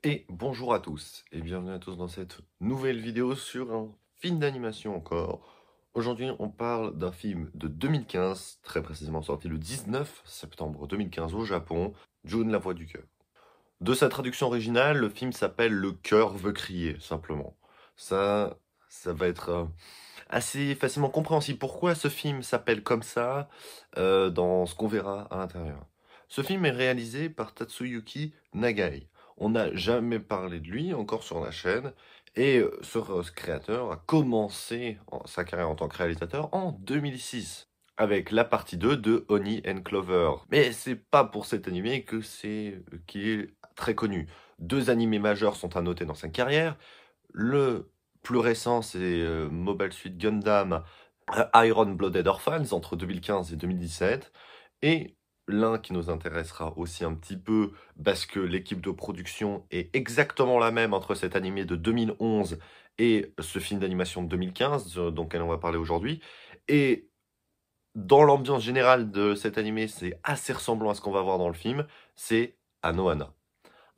Et bonjour à tous, et bienvenue à tous dans cette nouvelle vidéo sur un film d'animation encore. Aujourd'hui, on parle d'un film de 2015, très précisément sorti le 19 septembre 2015 au Japon, June, la voix du cœur. De sa traduction originale, le film s'appelle Le cœur veut crier, simplement. Ça va être assez facilement compréhensible. Pourquoi ce film s'appelle comme ça dans ce qu'on verra à l'intérieur. Ce film est réalisé par Tatsuyuki Nagai. On n'a jamais parlé de lui encore sur la chaîne et ce créateur a commencé sa carrière en tant que réalisateur en 2006 avec la partie 2 de Honey and Clover. Mais c'est pas pour cet animé qui est très connu. Deux animés majeurs sont à noter dans sa carrière. Le plus récent, c'est Mobile Suit Gundam Iron Blooded Orphans entre 2015 et 2017. Et l'un qui nous intéressera aussi un petit peu parce que l'équipe de production est exactement la même entre cet animé de 2011 et ce film d'animation de 2015, dont on va parler aujourd'hui. Et dans l'ambiance générale de cet animé, c'est assez ressemblant à ce qu'on va voir dans le film, c'est Anohana.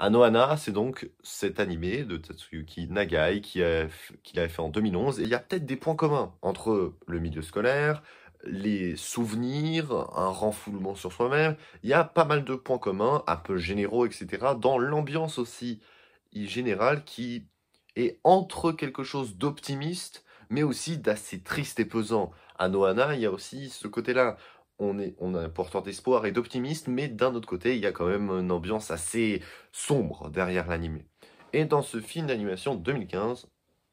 Anohana, c'est donc cet animé de Tatsuyuki Nagai qu'il avait fait en 2011. Et il y a peut-être des points communs entre le milieu scolaire, les souvenirs, un renfoulement sur soi-même. Il y a pas mal de points communs, un peu généraux, etc. Dans l'ambiance aussi générale qui est entre quelque chose d'optimiste, mais aussi d'assez triste et pesant. À Nohana, il y a aussi ce côté-là. On a un porteur d'espoir et d'optimisme, mais d'un autre côté, il y a quand même une ambiance assez sombre derrière l'animé. Et dans ce film d'animation de 2015,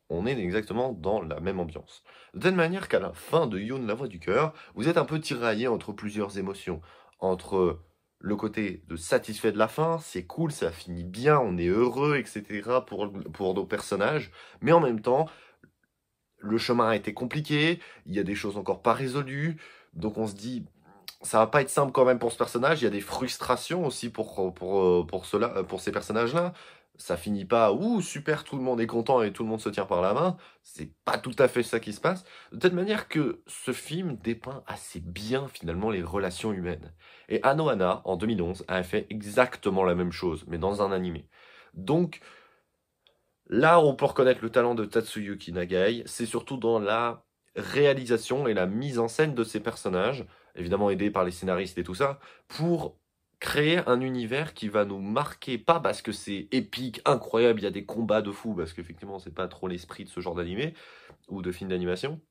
on est exactement dans la même ambiance. De telle manière qu'à la fin de Youn, la voix du cœur, vous êtes un peu tiraillé entre plusieurs émotions. Entre le côté de satisfait de la fin, c'est cool, ça finit bien, on est heureux, etc. pour nos personnages, mais en même temps, le chemin a été compliqué, il y a des choses encore pas résolues, donc on se dit, ça va pas être simple quand même pour ce personnage, il y a des frustrations aussi pour ces personnages-là. Ça finit pas, ouh, super, tout le monde est content et tout le monde se tient par la main. C'est pas tout à fait ça qui se passe. De telle manière que ce film dépeint assez bien finalement les relations humaines. Et Anohana, en 2011, a fait exactement la même chose, mais dans un animé. Donc, là où on peut reconnaître le talent de Tatsuyuki Nagai, c'est surtout dans la réalisation et la mise en scène de ces personnages, évidemment aidés par les scénaristes et tout ça, pour créer un univers qui va nous marquer, pas parce que c'est épique, incroyable, il y a des combats de fou, parce qu'effectivement c'est pas trop l'esprit de ce genre d'animé, ou de film d'animation,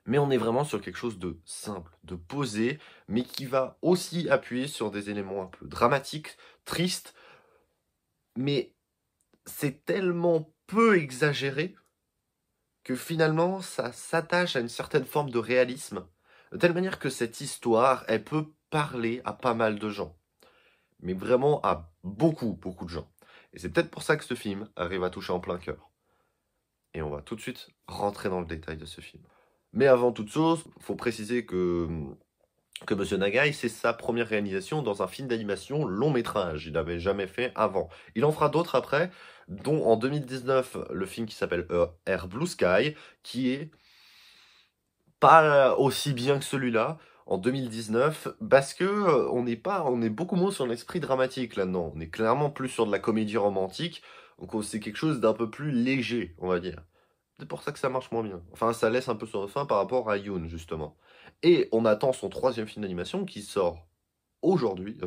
mais on est vraiment sur quelque chose de simple, de posé, mais qui va aussi appuyer sur des éléments un peu dramatiques, tristes, mais c'est tellement peu exagéré que finalement ça s'attache à une certaine forme de réalisme, de telle manière que cette histoire, elle peut parler à pas mal de gens, mais vraiment à beaucoup, beaucoup de gens. Et c'est peut-être pour ça que ce film arrive à toucher en plein cœur. Et on va tout de suite rentrer dans le détail de ce film. Mais avant toute chose, il faut préciser que Monsieur Nagai, c'est sa première réalisation dans un film d'animation long métrage. Il n'avait jamais fait avant. Il en fera d'autres après, dont en 2019, le film qui s'appelle Air Blue Sky, qui est pas aussi bien que celui-là, en 2019, parce que on est beaucoup moins sur l'esprit dramatique là-dedans. On est clairement plus sur de la comédie romantique, donc c'est quelque chose d'un peu plus léger, on va dire. C'est pour ça que ça marche moins bien. Enfin, ça laisse un peu sur le fin par rapport à Yoon, justement. Et on attend son troisième film d'animation qui sort aujourd'hui,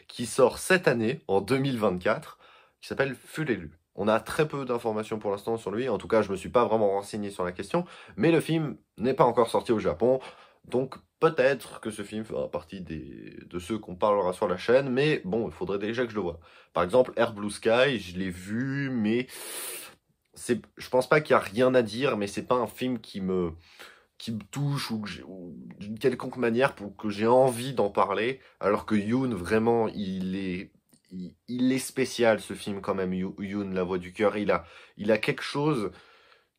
qui sort cette année, en 2024, qui s'appelle Fulelu. On a très peu d'informations pour l'instant sur lui, en tout cas je me suis pas vraiment renseigné sur la question, mais le film n'est pas encore sorti au Japon, donc peut-être que ce film fera partie de ceux qu'on parlera sur la chaîne, mais bon, il faudrait déjà que je le voie. Par exemple, Air Blue Sky, je l'ai vu, mais je pense pas qu'il y a rien à dire, mais c'est pas un film qui me touche ou d'une quelconque manière pour que j'ai envie d'en parler, alors que Yoon, vraiment, il est spécial ce film quand même, Yoon, la voix du cœur, il a quelque chose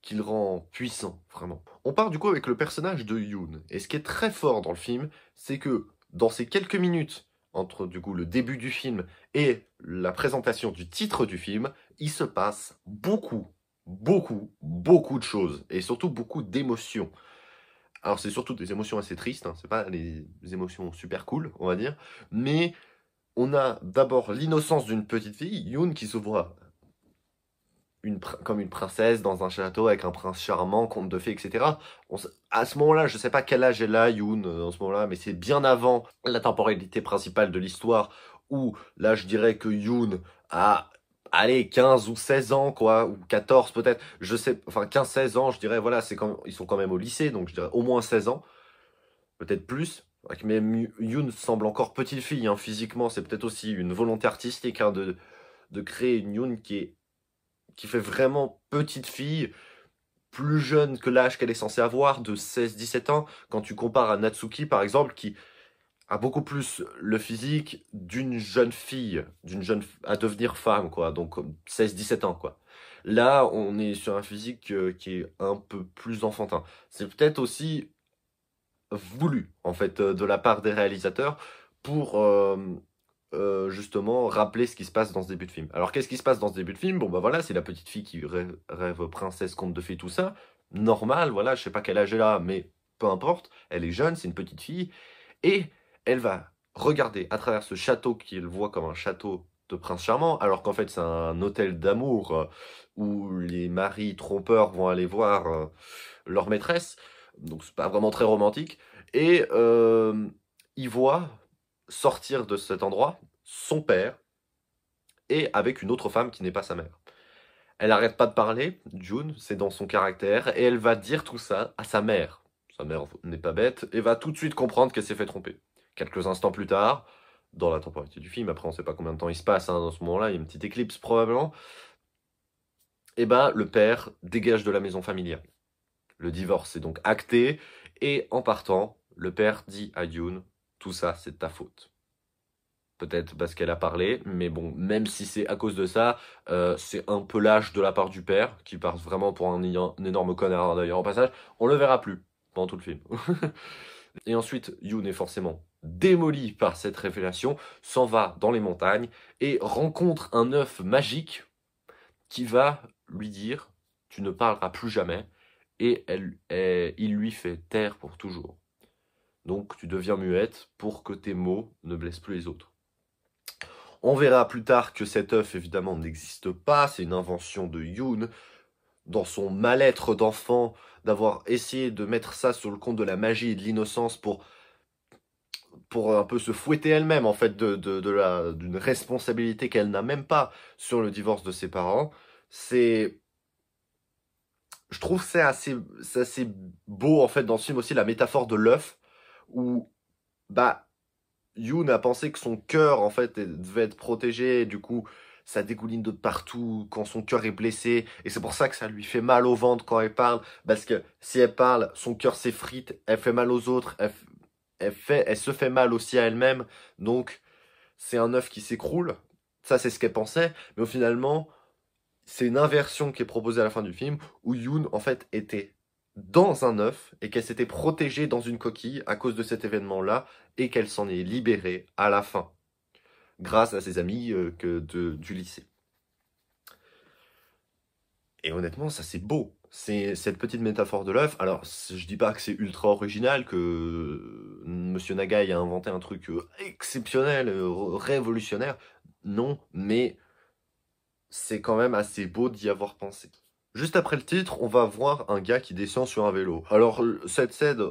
qui le rend puissant, vraiment. On part du coup avec le personnage de Yoon, et ce qui est très fort dans le film, c'est que dans ces quelques minutes, entre du coup le début du film et la présentation du titre du film, il se passe beaucoup de choses, et surtout beaucoup d'émotions. Alors c'est surtout des émotions assez tristes, hein, c'est pas des émotions super cool, on va dire, mais on a d'abord l'innocence d'une petite fille, Yoon, qui se voit comme une princesse dans un château avec un prince charmant, conte de fées, etc. À ce moment-là, je sais pas quel âge elle a, Yoon, en ce moment-là, mais c'est bien avant la temporalité principale de l'histoire, où là, je dirais que Yoon a, allez, 15 ou 16 ans, quoi, ou 14 peut-être, je sais, enfin 15-16 ans, je dirais, voilà, ils sont quand même au lycée, donc je dirais au moins 16 ans, peut-être plus. Mais Yoon semble encore petite fille, hein, physiquement, c'est peut-être aussi une volonté artistique, hein, de créer une Yoon qui fait vraiment petite fille, plus jeune que l'âge qu'elle est censée avoir, de 16-17 ans, quand tu compares à Natsuki, par exemple, qui a beaucoup plus le physique d'une jeune fille, à devenir femme, quoi, donc 16-17 ans, quoi. Là, on est sur un physique qui est un peu plus enfantin. C'est peut-être aussi voulu, en fait, de la part des réalisateurs, pour justement rappeler ce qui se passe dans ce début de film. Alors qu'est-ce qui se passe dans ce début de film? Bon bah voilà, c'est la petite fille qui rêve princesse, conte de fées, tout ça. Normal, voilà, je sais pas quel âge elle a, mais peu importe, elle est jeune, c'est une petite fille, et elle va regarder à travers ce château qu'elle voit comme un château de prince charmant, alors qu'en fait c'est un hôtel d'amour où les maris trompeurs vont aller voir leur maîtresse, donc c'est pas vraiment très romantique, et il voit sortir de cet endroit son père et avec une autre femme qui n'est pas sa mère. Elle n'arrête pas de parler, June, c'est dans son caractère, et elle va dire tout ça à sa mère. Sa mère n'est pas bête et va tout de suite comprendre qu'elle s'est fait tromper. Quelques instants plus tard, dans la temporalité du film, après on ne sait pas combien de temps il se passe dans ce moment-là, il y a une petite éclipse probablement, et ben le père dégage de la maison familiale. Le divorce est donc acté, et en partant, le père dit à June, tout ça c'est de ta faute. Peut-être parce qu'elle a parlé, mais bon, même si c'est à cause de ça, c'est un peu lâche de la part du père, qui passe vraiment pour un énorme connard d'ailleurs en passage. On le verra plus pendant tout le film. Et ensuite, Yoon est forcément démoli par cette révélation, s'en va dans les montagnes et rencontre un œuf magique qui va lui dire « Tu ne parleras plus jamais » et il lui fait taire pour toujours. Donc tu deviens muette pour que tes mots ne blessent plus les autres. On verra plus tard que cet œuf, évidemment, n'existe pas. C'est une invention de Yoon, dans son mal-être d'enfant, d'avoir essayé de mettre ça sur le compte de la magie et de l'innocence pour un peu se fouetter elle-même, en fait, d'une responsabilité qu'elle n'a même pas sur le divorce de ses parents. Je trouve que c'est assez beau, en fait, dans ce film aussi, la métaphore de l'œuf, où, bah, Yoon a pensé que son cœur, en fait, devait être protégé, et du coup, ça dégouline de partout quand son cœur est blessé, et c'est pour ça que ça lui fait mal au ventre quand elle parle, parce que si elle parle, son cœur s'effrite, elle fait mal aux autres, elle se fait mal aussi à elle-même, donc c'est un œuf qui s'écroule, ça c'est ce qu'elle pensait, mais finalement, c'est une inversion qui est proposée à la fin du film, où Yoon, en fait, était dans un œuf et qu'elle s'était protégée dans une coquille à cause de cet événement-là et qu'elle s'en est libérée à la fin, grâce à ses amis du lycée. Et honnêtement, ça c'est beau. C'est cette petite métaphore de l'œuf. Alors, je dis pas que c'est ultra original, que Monsieur Nagai a inventé un truc exceptionnel, révolutionnaire. Non, mais c'est quand même assez beau d'y avoir pensé. Juste après le titre, on va voir un gars qui descend sur un vélo. Alors, cette scène,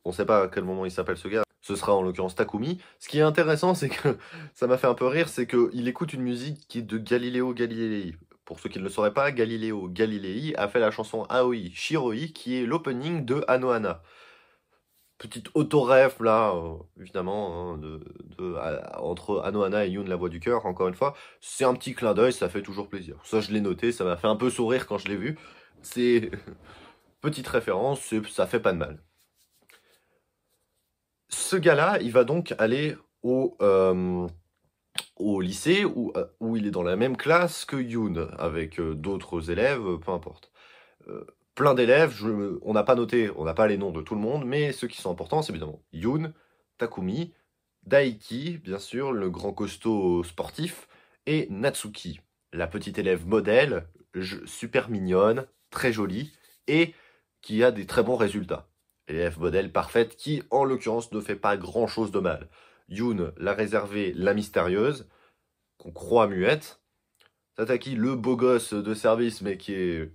on sait pas à quel moment il s'appelle ce gars, ce sera en l'occurrence Takumi. Ce qui est intéressant, c'est que, ça m'a fait un peu rire, c'est qu'il écoute une musique qui est de Galileo Galilei. Pour ceux qui ne le sauraient pas, Galileo Galilei a fait la chanson Aoi Shiroi, qui est l'opening de Anohana. Petite auto-ref là, évidemment, hein, entre Anohana et Yoon, la voix du cœur, encore une fois. C'est un petit clin d'œil, ça fait toujours plaisir. Ça, je l'ai noté, ça m'a fait un peu sourire quand je l'ai vu. C'est petite référence, ça fait pas de mal. Ce gars-là, il va donc aller au lycée où il est dans la même classe que Yoon, avec d'autres élèves, peu importe. Plein d'élèves, on n'a pas noté, on n'a pas les noms de tout le monde, mais ceux qui sont importants, c'est évidemment Yoon, Takumi, Daiki, bien sûr, le grand costaud sportif, et Natsuki, la petite élève modèle, super mignonne, très jolie, et qui a des très bons résultats. Élève modèle parfaite qui, en l'occurrence, ne fait pas grand-chose de mal. Yoon, la réservée, la mystérieuse, qu'on croit muette. Tataki, le beau gosse de service, mais qui est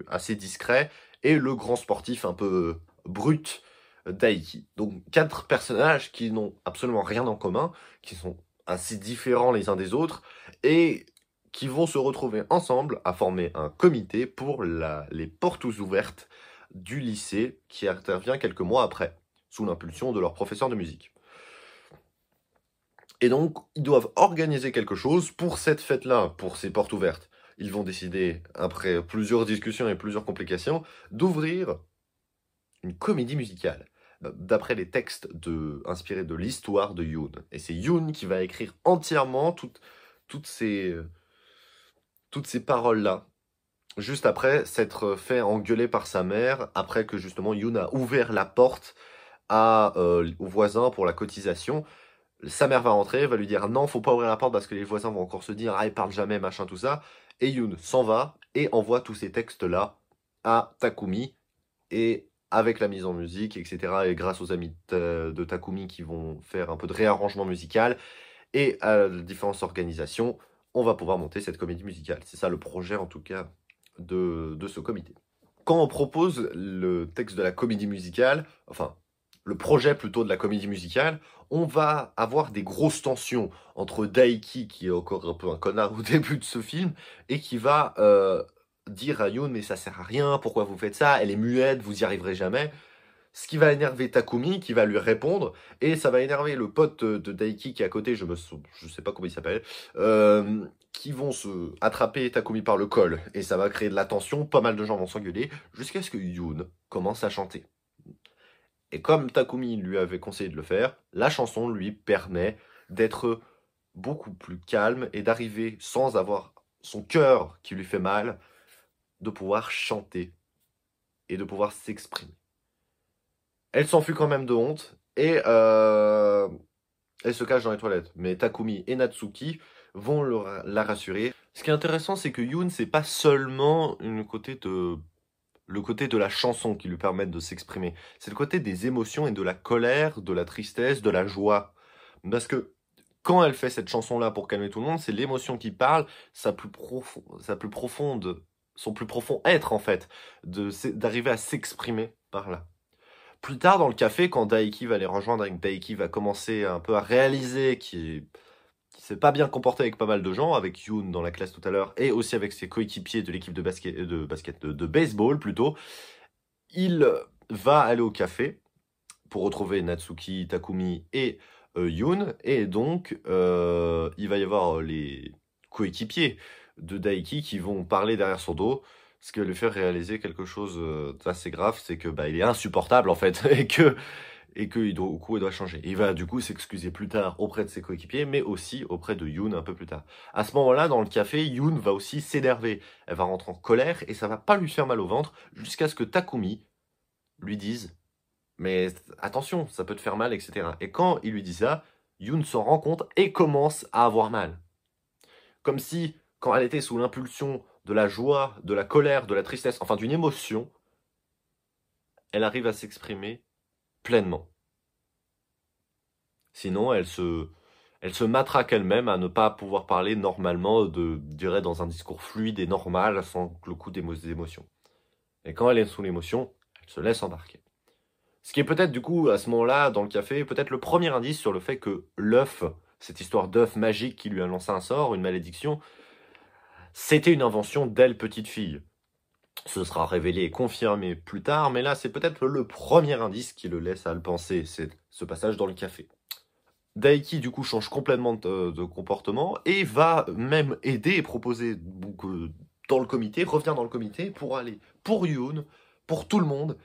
assez discret. Et le grand sportif un peu brut, Daiki. Donc 4 personnages qui n'ont absolument rien en commun, qui sont assez différents les uns des autres, et qui vont se retrouver ensemble à former un comité pour les portes ouvertes du lycée qui intervient quelques mois après, sous l'impulsion de leur professeur de musique. Et donc, ils doivent organiser quelque chose pour cette fête-là, pour ces portes ouvertes. Ils vont décider, après plusieurs discussions et plusieurs complications, d'ouvrir une comédie musicale, d'après les textes inspirés de l'histoire de Yoon. Et c'est Yoon qui va écrire entièrement toutes ces paroles-là, juste après s'être fait engueuler par sa mère, après que justement Yoon a ouvert la porte aux voisins pour la cotisation. Sa mère va rentrer, va lui dire non, faut pas ouvrir la porte parce que les voisins vont encore se dire ah, il parle jamais, machin, tout ça. Et Yoon s'en va et envoie tous ces textes-là à Takumi. Et avec la mise en musique, etc., et grâce aux amis de Takumi qui vont faire un peu de réarrangement musical et à différentes organisations, on va pouvoir monter cette comédie musicale. C'est ça le projet, en tout cas, de ce comité. Quand on propose le texte de la comédie musicale, enfin, le projet plutôt de la comédie musicale, on va avoir des grosses tensions entre Daiki, qui est encore un peu un connard au début de ce film, et qui va dire à Yoon, mais ça sert à rien, pourquoi vous faites ça, elle est muette, vous y arriverez jamais. Ce qui va énerver Takumi, qui va lui répondre, et ça va énerver le pote de Daiki qui est à côté, je sais pas comment il s'appelle, qui vont se attraper Takumi par le col, et ça va créer de la tension, pas mal de gens vont s'engueuler, jusqu'à ce que Yoon commence à chanter. Et comme Takumi lui avait conseillé de le faire, la chanson lui permet d'être beaucoup plus calme et d'arriver sans avoir son cœur qui lui fait mal, de pouvoir chanter et de pouvoir s'exprimer. Elle s'enfuit quand même de honte et elle se cache dans les toilettes. Mais Takumi et Natsuki vont la rassurer. Ce qui est intéressant, c'est que Yoon, c'est pas seulement le côté de la chanson qui lui permet de s'exprimer. C'est le côté des émotions et de la colère, de la tristesse, de la joie. Parce que quand elle fait cette chanson-là pour calmer tout le monde, c'est l'émotion qui parle, son plus profond être en fait, d'arriver à s'exprimer par là. Plus tard dans le café, quand Daiki va les rejoindre et que Daiki va commencer un peu à réaliser qu'il s'est pas bien comporté avec pas mal de gens, avec Yoon dans la classe tout à l'heure, et aussi avec ses coéquipiers de l'équipe de baseball plutôt, il va aller au café pour retrouver Natsuki, Takumi et Yoon, et donc il va y avoir les coéquipiers de Daiki qui vont parler derrière son dos, ce qui va lui faire réaliser quelque chose d'assez grave, c'est que il est insupportable en fait, et que il doit changer. Il va du coup s'excuser plus tard auprès de ses coéquipiers, mais aussi auprès de Yoon un peu plus tard. À ce moment-là, dans le café, Yoon va aussi s'énerver. Elle va rentrer en colère et ça va pas lui faire mal au ventre, jusqu'à ce que Takumi lui dise « Mais attention, ça peut te faire mal, etc. » Et quand il lui dit ça, Yoon s'en rend compte et commence à avoir mal. Comme si, quand elle était sous l'impulsion de la joie, de la colère, de la tristesse, enfin d'une émotion, elle arrive à s'exprimer pleinement. Sinon, elle se matraque elle-même à ne pas pouvoir parler normalement, dirais dans un discours fluide et normal, sans le coup des émotions. Et quand elle est sous l'émotion, elle se laisse embarquer. Ce qui est peut-être du coup, à ce moment-là, dans le café, peut-être le premier indice sur le fait que l'œuf, cette histoire d'œuf magique qui lui a lancé un sort, une malédiction, c'était une invention d'elle, petite fille. Ce sera révélé et confirmé plus tard, mais là, c'est peut-être le premier indice qui le laisse à le penser, c'est ce passage dans le café. Daiki, du coup, change complètement de comportement et va même aider et proposer dans le comité, revenir dans le comité pour aller pour Yoon, pour tout le monde,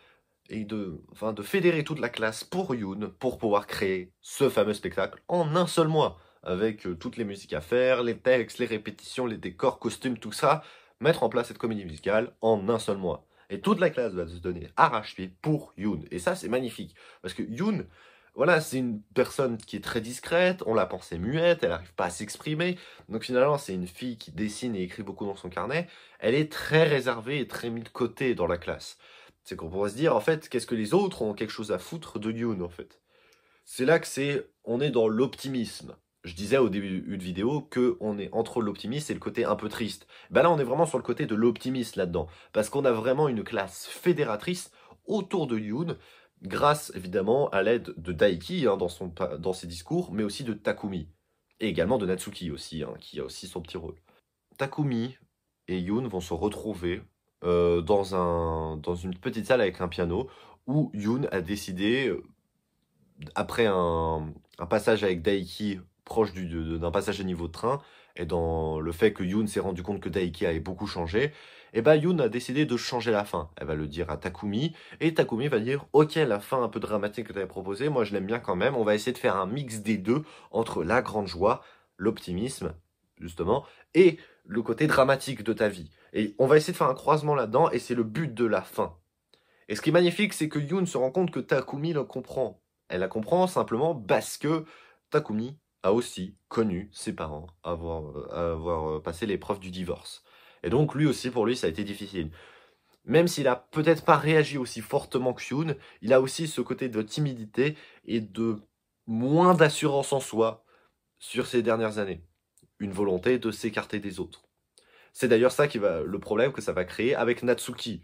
et de fédérer toute la classe pour Yoon, pour pouvoir créer ce fameux spectacle en un seul mois, avec toutes les musiques à faire, les textes, les répétitions, les décors, costumes, tout ça, mettre en place cette comédie musicale en un seul mois. Et toute la classe va se donner arrache-pied pour Yoon. Et ça, c'est magnifique. Parce que Yoon, voilà, c'est une personne qui est très discrète, on la pensait muette, elle n'arrive pas à s'exprimer. Donc finalement, c'est une fille qui dessine et écrit beaucoup dans son carnet. Elle est très réservée et très mise de côté dans la classe. C'est qu'on pourrait se dire, en fait, qu'est-ce que les autres ont quelque chose à foutre de Yoon, en fait. C'est là que on est dans l'optimisme. Je disais au début de vidéo qu'on est entre l'optimisme et le côté un peu triste. Ben là, on est vraiment sur le côté de l'optimisme là-dedans. Parce qu'on a vraiment une classe fédératrice autour de Yoon, grâce évidemment à l'aide de Daiki hein, dans ses discours, mais aussi de Takumi. Et également de Natsuki aussi, hein, qui a aussi son petit rôle. Takumi et Yoon vont se retrouver dans une petite salle avec un piano où Yoon a décidé, après un passage avec Daiki proche d'un passage à niveau de train, et dans le fait que Yoon s'est rendu compte que Daiki avait beaucoup changé, et ben Yoon a décidé de changer la fin. Elle va le dire à Takumi, et Takumi va dire « Ok, la fin un peu dramatique que tu avais proposée, moi je l'aime bien quand même, on va essayer de faire un mix des deux, entre la grande joie, l'optimisme, justement, et le côté dramatique de ta vie. Et on va essayer de faire un croisement là-dedans, et c'est le but de la fin. » Et ce qui est magnifique, c'est que Yoon se rend compte que Takumi le comprend. Elle la comprend simplement parce que Takumi a aussi connu ses parents avoir passé l'épreuve du divorce. Et donc lui aussi, pour lui, ça a été difficile. Même s'il a peut-être pas réagi aussi fortement que Yoon, il a aussi ce côté de timidité et de moins d'assurance en soi sur ces dernières années. Une volonté de s'écarter des autres. C'est d'ailleurs ça le problème que ça va créer avec Natsuki.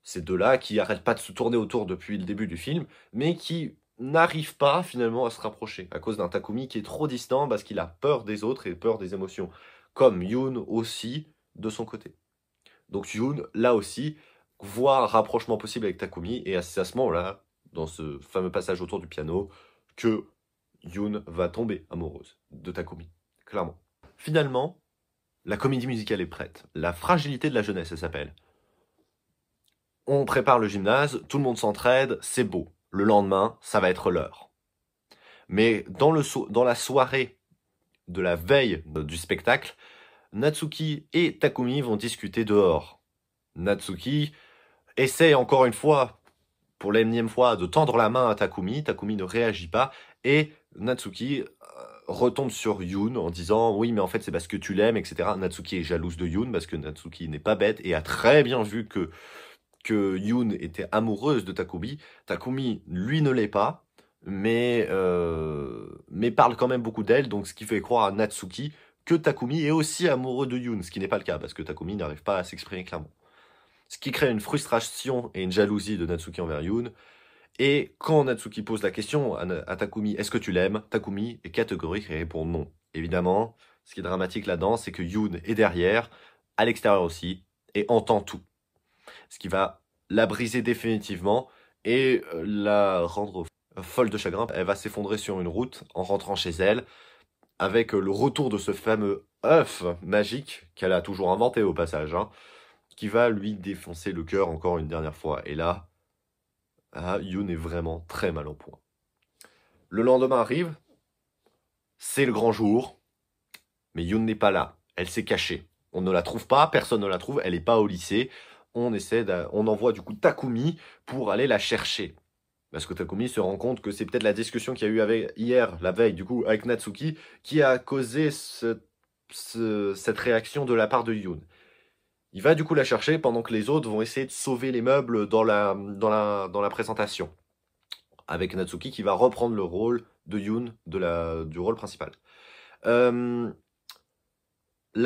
Ces deux-là qui n'arrêtent pas de se tourner autour depuis le début du film, mais qui n'arrivent pas finalement à se rapprocher, à cause d'un Takumi qui est trop distant parce qu'il a peur des autres et peur des émotions. Comme Yoon aussi, de son côté. Donc Yoon, là aussi, voit un rapprochement possible avec Takumi, et c'est à ce moment-là, dans ce fameux passage autour du piano, que Yoon va tomber amoureuse de Takumi, clairement. Finalement, la comédie musicale est prête. La fragilité de la jeunesse, elle s'appelle. On prépare le gymnase, tout le monde s'entraide, c'est beau. Le lendemain, ça va être l'heure. Mais dans la soirée de la veille du spectacle, Natsuki et Takumi vont discuter dehors. Natsuki essaie encore une fois, pour l'énième fois, de tendre la main à Takumi. Takumi ne réagit pas et Natsuki retombe sur Yoon en disant « Oui, mais en fait, c'est parce que tu l'aimes, etc. » Natsuki est jalouse de Yoon parce que Natsuki n'est pas bête et a très bien vu que Yoon était amoureuse de Takumi. Takumi, lui, ne l'est pas, mais parle quand même beaucoup d'elle, donc ce qui fait croire à Natsuki que Takumi est aussi amoureux de Yoon, ce qui n'est pas le cas, parce que Takumi n'arrive pas à s'exprimer clairement. Ce qui crée une frustration et une jalousie de Natsuki envers Yoon. Et quand Natsuki pose la question à Takumi, est-ce que tu l'aimes? Takumi est catégorique et répond non. Évidemment, ce qui est dramatique là-dedans, c'est que Yoon est derrière, à l'extérieur aussi, et entend tout. Ce qui va la briser définitivement et la rendre folle de chagrin. Elle va s'effondrer sur une route en rentrant chez elle, avec le retour de ce fameux œuf magique qu'elle a toujours inventé au passage, hein, qui va lui défoncer le cœur encore une dernière fois. Et là, Yoon est vraiment très mal en point. Le lendemain arrive, c'est le grand jour, mais Yoon n'est pas là. Elle s'est cachée. On ne la trouve pas, personne ne la trouve, elle n'est pas au lycée. On envoie du coup Takumi pour aller la chercher. Parce que Takumi se rend compte que c'est peut-être la discussion qu'il y a eu hier, la veille, du coup, avec Natsuki, qui a causé cette réaction de la part de Yoon. Il va du coup la chercher pendant que les autres vont essayer de sauver les meubles dans la présentation. Avec Natsuki qui va reprendre le rôle de Yoon, du rôle principal. La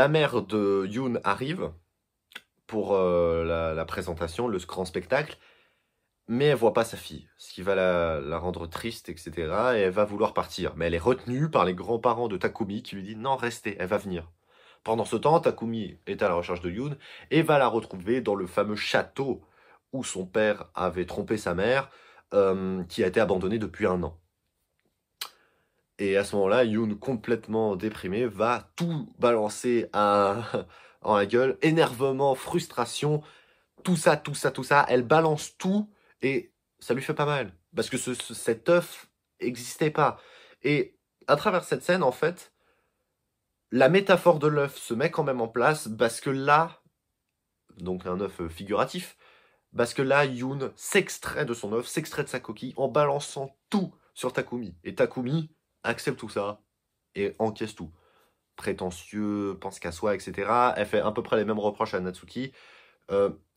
mère de Yoon arrive pour la présentation, le grand spectacle, mais elle voit pas sa fille, ce qui va la rendre triste, etc. Et elle va vouloir partir. Mais elle est retenue par les grands-parents de Takumi qui lui disent « Non, restez, elle va venir ». Pendant ce temps, Takumi est à la recherche de Yoon et va la retrouver dans le fameux château où son père avait trompé sa mère, qui a été abandonné depuis 1 an. Et à ce moment-là, Yoon, complètement déprimé, va tout balancer en la gueule. Énervement, frustration, tout ça. Elle balance tout et ça lui fait pas mal. Parce que cet œuf n'existait pas. Et à travers cette scène, en fait, la métaphore de l'œuf se met quand même en place parce que là, donc un œuf figuratif, parce que là, Yoon s'extrait de son œuf, s'extrait de sa coquille en balançant tout sur Takumi. Et Takumi accepte tout ça et encaisse tout. Prétentieux, pense qu'à soi, etc. Elle fait à peu près les mêmes reproches à Natsuki.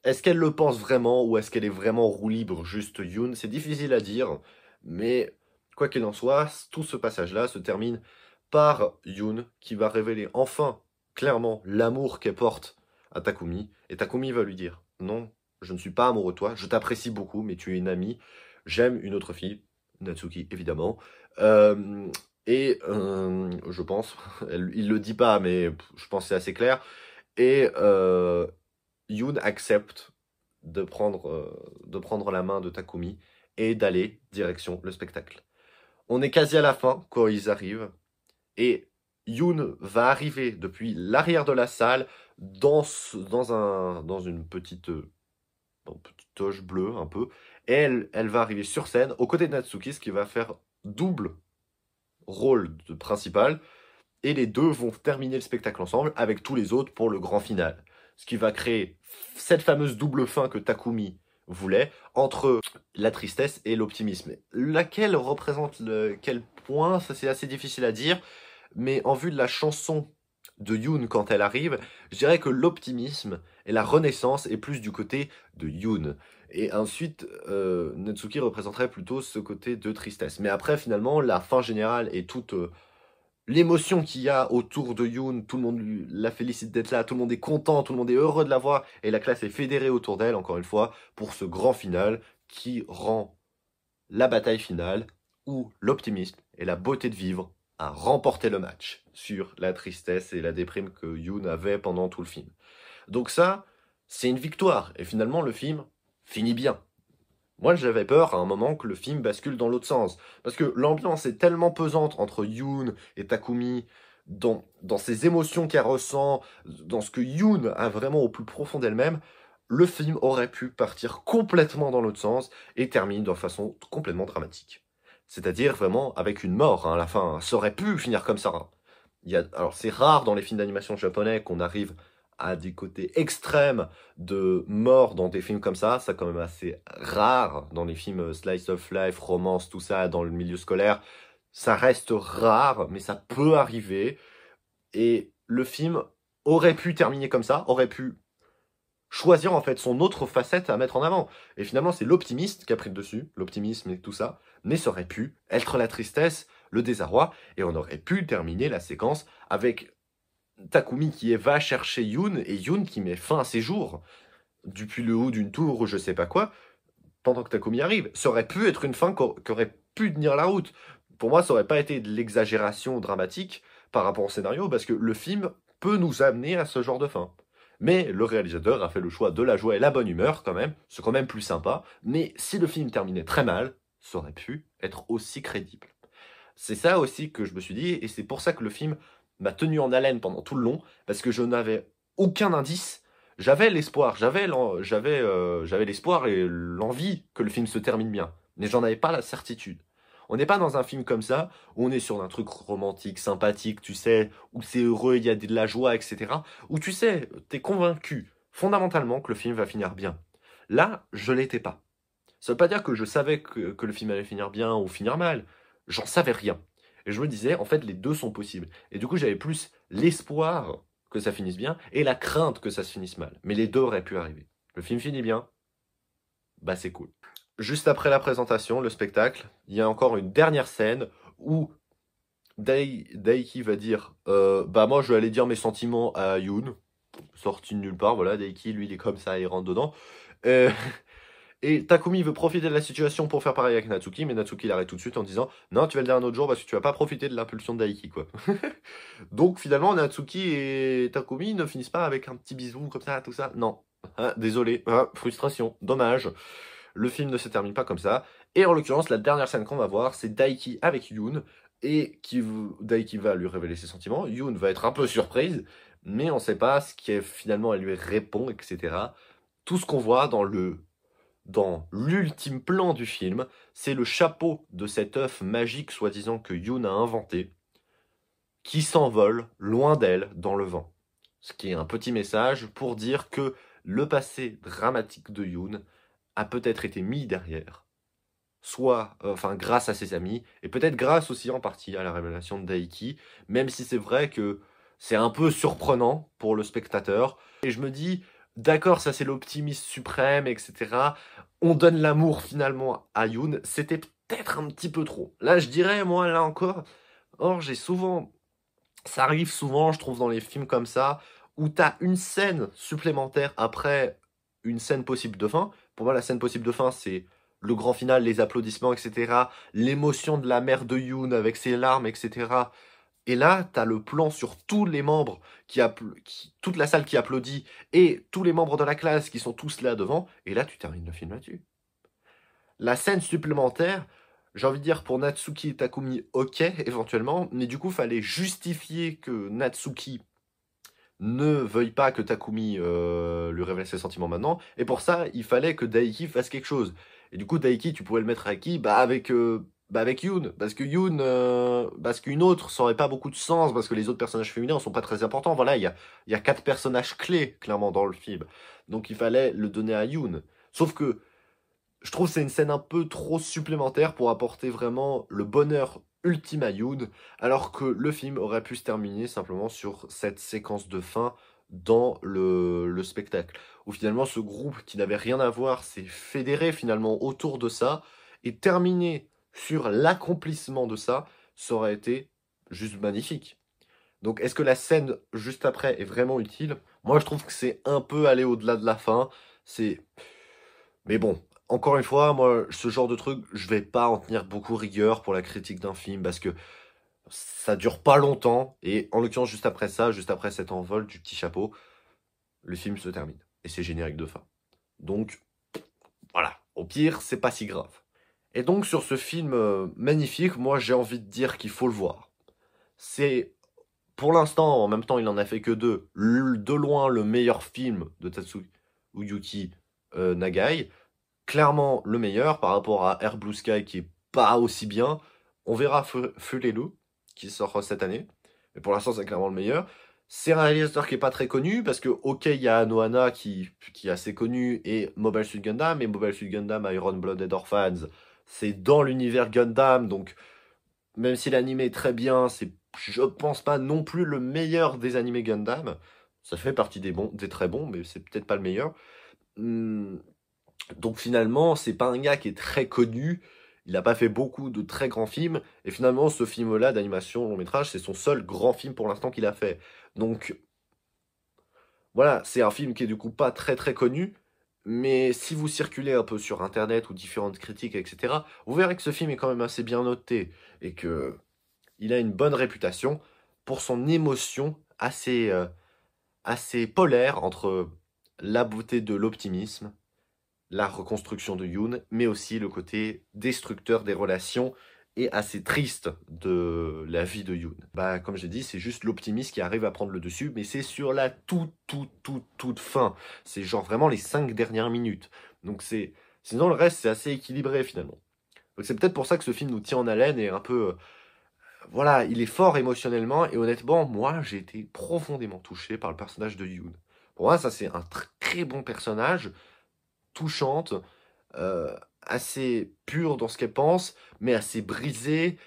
Est-ce qu'elle le pense vraiment ou est-ce qu'elle est vraiment roue libre, juste Yoon? C'est difficile à dire, mais Quoi qu'il en soit, tout ce passage-là se termine par Yoon qui va révéler enfin, clairement, l'amour qu'elle porte à Takumi. Et Takumi va lui dire, non, je ne suis pas amoureux de toi, je t'apprécie beaucoup, mais tu es une amie, j'aime une autre fille, Natsuki évidemment. Euh, je pense, il le dit pas, mais je pense que c'est assez clair. Et Yoon accepte de prendre la main de Takumi et d'aller direction le spectacle. On est quasi à la fin quand ils arrivent et Yoon va arriver depuis l'arrière de la salle dans une petite toge bleue un peu. Et elle va arriver sur scène aux côtés de Natsuki, ce qui va faire double rôle de principal. Et les deux vont terminer le spectacle ensemble avec tous les autres pour le grand final. Ce qui va créer cette fameuse double fin que Takumi voulait entre la tristesse et l'optimisme. Laquelle représente quel point, ça c'est assez difficile à dire, mais en vue de la chanson de Yoon quand elle arrive, je dirais que l'optimisme et la renaissance est plus du côté de Yoon. Et ensuite, Natsuki représenterait plutôt ce côté de tristesse. Mais après, finalement, la fin générale et toute l'émotion qu'il y a autour de Yoon, tout le monde la félicite d'être là, tout le monde est content, tout le monde est heureux de la voir, et la classe est fédérée autour d'elle, encore une fois, pour ce grand final qui rend la bataille finale où l'optimisme et la beauté de vivre a remporté le match sur la tristesse et la déprime que Yoon avait pendant tout le film. Donc ça, c'est une victoire, et finalement le film finit bien. Moi, j'avais peur à un moment que le film bascule dans l'autre sens. Parce que l'ambiance est tellement pesante entre Yoon et Takumi, dans ses émotions qu'elle ressent, dans ce que Yoon a vraiment au plus profond d'elle-même, le film aurait pu partir complètement dans l'autre sens et termine de façon complètement dramatique. C'est-à-dire vraiment avec une mort hein, à la fin. Ça aurait pu finir comme ça. Hein. Alors c'est rare dans les films d'animation japonais qu'on arrive à des côtés extrêmes de mort dans des films comme ça. C'est quand même assez rare dans les films slice of life, romance, tout ça, dans le milieu scolaire. Ça reste rare, mais ça peut arriver. Et le film aurait pu terminer comme ça, aurait pu choisir en fait son autre facette à mettre en avant. Et finalement, c'est l'optimiste qui a pris le dessus, l'optimisme et tout ça. Mais ça aurait pu être la tristesse, le désarroi, et on aurait pu terminer la séquence avec Takumi qui va chercher Yoon, et Yoon qui met fin à ses jours, depuis le haut d'une tour ou je sais pas quoi, pendant que Takumi arrive. Ça aurait pu être une fin qui aurait pu tenir la route. Pour moi, ça aurait pas été de l'exagération dramatique par rapport au scénario, parce que le film peut nous amener à ce genre de fin. Mais le réalisateur a fait le choix de la joie et la bonne humeur quand même, c'est quand même plus sympa. Mais si le film terminait très mal, ça aurait pu être aussi crédible. C'est ça aussi que je me suis dit, et c'est pour ça que le film m'a tenu en haleine pendant tout le long, parce que je n'avais aucun indice. J'avais l'espoir, j'avais l'espoir et l'envie que le film se termine bien, mais j'en avais pas la certitude. On n'est pas dans un film comme ça, où on est sur un truc romantique, sympathique, tu sais, où c'est heureux, il y a de la joie, etc. Où tu sais, t'es convaincu, fondamentalement, que le film va finir bien. Là, je l'étais pas. Ça veut pas dire que je savais que le film allait finir bien ou finir mal. J'en savais rien. Et je me disais, en fait, les deux sont possibles. Et du coup, j'avais plus l'espoir que ça finisse bien et la crainte que ça se finisse mal. Mais les deux auraient pu arriver. Le film finit bien, bah c'est cool. Juste après la présentation, le spectacle, il y a encore une dernière scène où Daiki va dire bah moi je vais aller dire mes sentiments à Yoon, sorti de nulle part, voilà, Daiki lui il est comme ça, il rentre dedans. Euh, Et Takumi veut profiter de la situation pour faire pareil avec Natsuki, mais Natsuki l'arrête tout de suite en disant non, tu vas le dire un autre jour parce que tu vas pas profiter de l'impulsion de Daiki, quoi. Donc finalement, Natsuki et Takumi ne finissent pas avec un petit bisou comme ça, tout ça. Non. Ah, désolé. Ah, frustration. Dommage. Le film ne se termine pas comme ça. Et en l'occurrence, la dernière scène qu'on va voir, c'est Daiki avec Yoon. Et Daiki va lui révéler ses sentiments. Yoon va être un peu surprise, mais on sait pas ce qui est finalement elle lui répond, etc. Tout ce qu'on voit dans l'ultime plan du film, c'est le chapeau de cet œuf magique soi-disant que Yoon a inventé, qui s'envole loin d'elle dans le vent. Ce qui est un petit message pour dire que le passé dramatique de Yoon a peut-être été mis derrière, soit enfin grâce à ses amis, et peut-être grâce aussi en partie à la révélation de Daiki, même si c'est vrai que c'est un peu surprenant pour le spectateur. Et je me dis, d'accord, ça c'est l'optimisme suprême, etc. On donne l'amour finalement à Yoon. C'était peut-être un petit peu trop. Là, je dirais, moi, là encore, or, ça arrive souvent, je trouve, dans les films comme ça, où t'as une scène supplémentaire après une scène possible de fin. Pour moi, la scène possible de fin, c'est le grand final, les applaudissements, etc. L'émotion de la mère de Yoon avec ses larmes, etc. Et là, t'as le plan sur tous les membres, toute la salle qui applaudit, et tous les membres de la classe qui sont tous là devant, et là, tu termines le film là-dessus. La scène supplémentaire, j'ai envie de dire pour Natsuki et Takumi, ok, éventuellement, mais du coup, fallait justifier que Natsuki ne veuille pas que Takumi lui révèle ses sentiments maintenant, et pour ça, il fallait que Daiki fasse quelque chose. Et du coup, Daiki, tu pouvais le mettre avec qui? Avec Yoon, parce que Yoon, parce qu'une autre, ça aurait pas beaucoup de sens, parce que les autres personnages féminins sont pas très importants. Voilà, il y a 4 personnages clés, clairement, dans le film. Donc il fallait le donner à Yoon. Sauf que, je trouve que c'est une scène un peu trop supplémentaire pour apporter vraiment le bonheur ultime à Yoon, alors que le film aurait pu se terminer simplement sur cette séquence de fin dans le spectacle. Où finalement ce groupe qui n'avait rien à voir s'est fédéré finalement autour de ça, et terminer sur l'accomplissement de ça, ça aurait été juste magnifique. Donc est-ce que la scène juste après est vraiment utile? Moi je trouve que c'est un peu aller au-delà de la fin. C'est... Mais bon, encore une fois, moi, ce genre de truc, je vais pas en tenir beaucoup rigueur pour la critique d'un film parce que ça dure pas longtemps. Et en l'occurrence, juste après ça, juste après cet envol du petit chapeau, le film se termine. Et c'est générique de fin. Donc, voilà. Au pire, c'est pas si grave. Et donc, sur ce film magnifique, moi, j'ai envie de dire qu'il faut le voir. C'est, pour l'instant, en même temps, il en a fait que deux. De loin, le meilleur film de Tatsuyuki Nagai. Clairement le meilleur par rapport à Air Blue Sky qui est pas aussi bien. On verra Feu les loups qui sort cette année. Mais pour l'instant, c'est clairement le meilleur. C'est un réalisateur qui est pas très connu parce que, ok, il y a Anohana qui est assez connu et Mobile Suit Gundam. Et Mobile Suit Gundam, Iron Blooded Orphans, c'est dans l'univers Gundam. Donc, même si l'anime est très bien, c'est, je pense pas non plus le meilleur des animés Gundam. Ça fait partie des bons, des très bons, mais c'est peut-être pas le meilleur. Donc finalement, c'est pas un gars qui est très connu, il n'a pas fait beaucoup de très grands films, et finalement ce film-là d'animation long métrage, c'est son seul grand film pour l'instant qu'il a fait. Donc voilà, c'est un film qui est du coup pas très très connu, mais si vous circulez un peu sur internet ou différentes critiques, etc., vous verrez que ce film est quand même assez bien noté, et que il a une bonne réputation pour son émotion assez polaire entre la beauté de l'optimisme, la reconstruction de Yoon, mais aussi le côté destructeur des relations et assez triste de la vie de Yoon. Bah, comme j'ai dit, c'est juste l'optimisme qui arrive à prendre le dessus, mais c'est sur la toute fin. C'est genre vraiment les 5 dernières minutes. Donc sinon le reste, c'est assez équilibré finalement. Donc c'est peut-être pour ça que ce film nous tient en haleine et un peu... voilà, il est fort émotionnellement, et honnêtement, moi, j'ai été profondément touché par le personnage de Yoon. Pour moi, ça c'est un très bon personnage, touchante, assez pure dans ce qu'elle pense, mais assez brisée,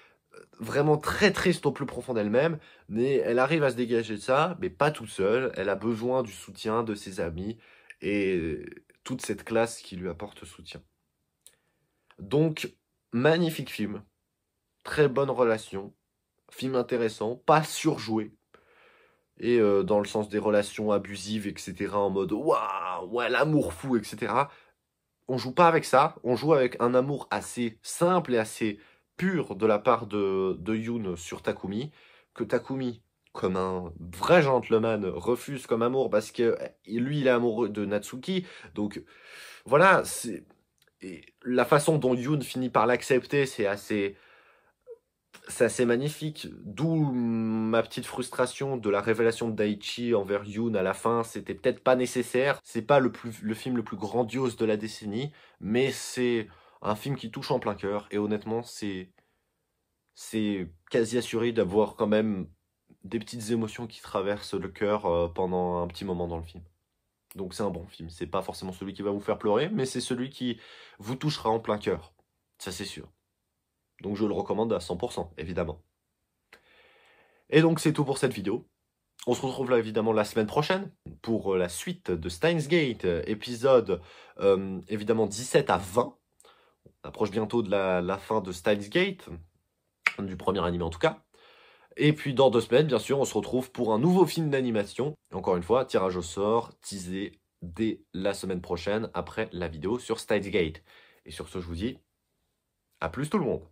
vraiment très triste au plus profond d'elle-même, mais elle arrive à se dégager de ça, mais pas toute seule, elle a besoin du soutien de ses amis, et toute cette classe qui lui apporte soutien. Donc, magnifique film, très bonne relation, film intéressant, pas surjoué, et dans le sens des relations abusives, etc., en mode « Waouh, ouais, l'amour fou, etc. » On joue pas avec ça, on joue avec un amour assez simple et assez pur de la part de Yoon sur Takumi, que Takumi, comme un vrai gentleman, refuse comme amour parce que lui, il est amoureux de Natsuki. Donc voilà, et la façon dont Yoon finit par l'accepter, c'est assez magnifique, d'où ma petite frustration de la révélation de Daichi envers Yoon à la fin. C'était peut-être pas nécessaire, c'est pas le film le plus grandiose de la décennie, mais c'est un film qui touche en plein cœur, et honnêtement, c'est quasi assuré d'avoir quand même des petites émotions qui traversent le cœur pendant un petit moment dans le film. Donc c'est un bon film, c'est pas forcément celui qui va vous faire pleurer, mais c'est celui qui vous touchera en plein cœur, ça c'est sûr. Donc je le recommande à 100%, évidemment. Et donc c'est tout pour cette vidéo. On se retrouve là évidemment la semaine prochaine pour la suite de Steins Gate, épisode évidemment 17 à 20. On approche bientôt de la fin de Steins Gate, du premier anime en tout cas. Et puis dans 2 semaines, bien sûr, on se retrouve pour un nouveau film d'animation. Encore une fois, tirage au sort, teasé dès la semaine prochaine, après la vidéo sur Steins Gate. Et sur ce, je vous dis, à plus tout le monde!